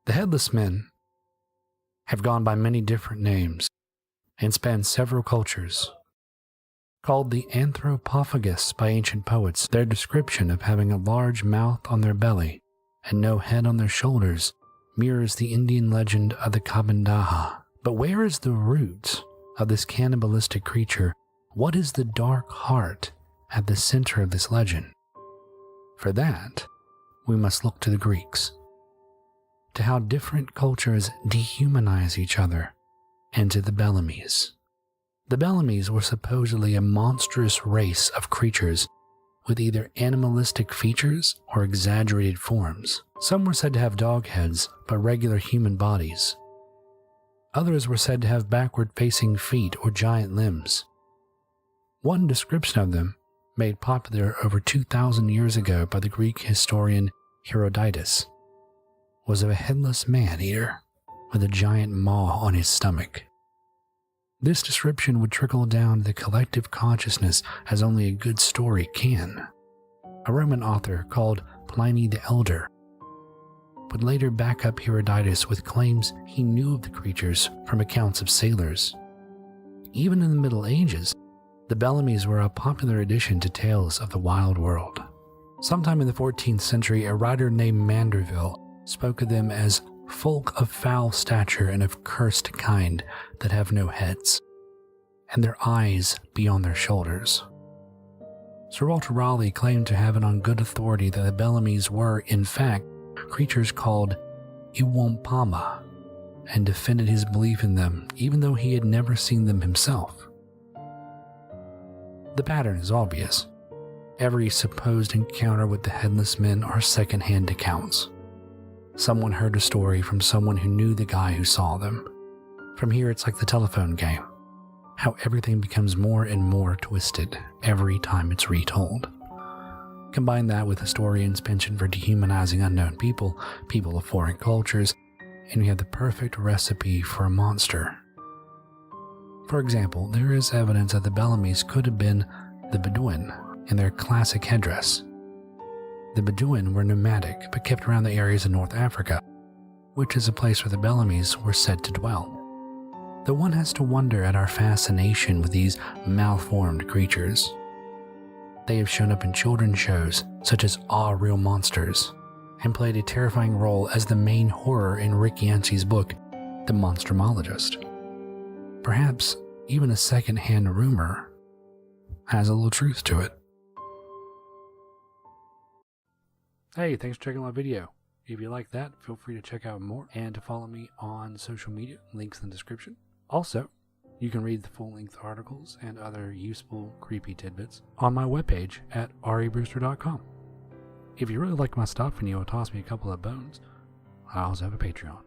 The Headless Men have gone by many different names and span several cultures. Called the anthropophagus by ancient poets, their description of having a large mouth on their belly and no head on their shoulders mirrors the Indian legend of the Kabandaha. But where is the root of this cannibalistic creature? What is the dark heart at the center of this legend? For that, we must look to the Greeks, to how different cultures dehumanize each other, and to the bellies. The bellies were supposedly a monstrous race of creatures with either animalistic features or exaggerated forms. Some were said to have dog heads but regular human bodies. Others were said to have backward-facing feet or giant limbs. One description of them, made popular over 2,000 years ago by the Greek historian Herodotus, was of a headless man-eater with a giant maw on his stomach. This description would trickle down to the collective consciousness as only a good story can. A Roman author called Pliny the Elder would later back up Herodotus with claims he knew of the creatures from accounts of sailors. Even in the Middle Ages, the bellies were a popular addition to tales of the wild world. Sometime in the 14th century, a writer named Mandeville spoke of them as folk of foul stature and of cursed kind that have no heads, and their eyes be on their shoulders. Sir Walter Raleigh claimed to have it on good authority that the bellies were, in fact, creatures called Iwampama, and defended his belief in them even though he had never seen them himself. The pattern is obvious. Every supposed encounter with the Headless Men are second-hand accounts. Someone heard a story from someone who knew the guy who saw them. From here, it's like the telephone game, how everything becomes more and more twisted every time it's retold. Combine that with historians' penchant for dehumanizing unknown people, people of foreign cultures, and you have the perfect recipe for a monster. For example, there is evidence that the bellies could have been the Bedouin in their classic headdress. The Bedouin were nomadic but kept around the areas of North Africa, which is a place where the bellies were said to dwell. Though one has to wonder at our fascination with these malformed creatures. They have shown up in children's shows such as Ah, Real Monsters, and played a terrifying role as the main horror in Rick Yancey's book, The Monstrumologist. Perhaps even a second-hand rumor has a little truth to it. Hey, thanks for checking out my video. If you like that, feel free to check out more and to follow me on social media, links in the description. Also, you can read the full-length articles and other useful, creepy tidbits on my webpage at rebrewster.com. If you really like my stuff and you want to toss me a couple of bones, I also have a Patreon.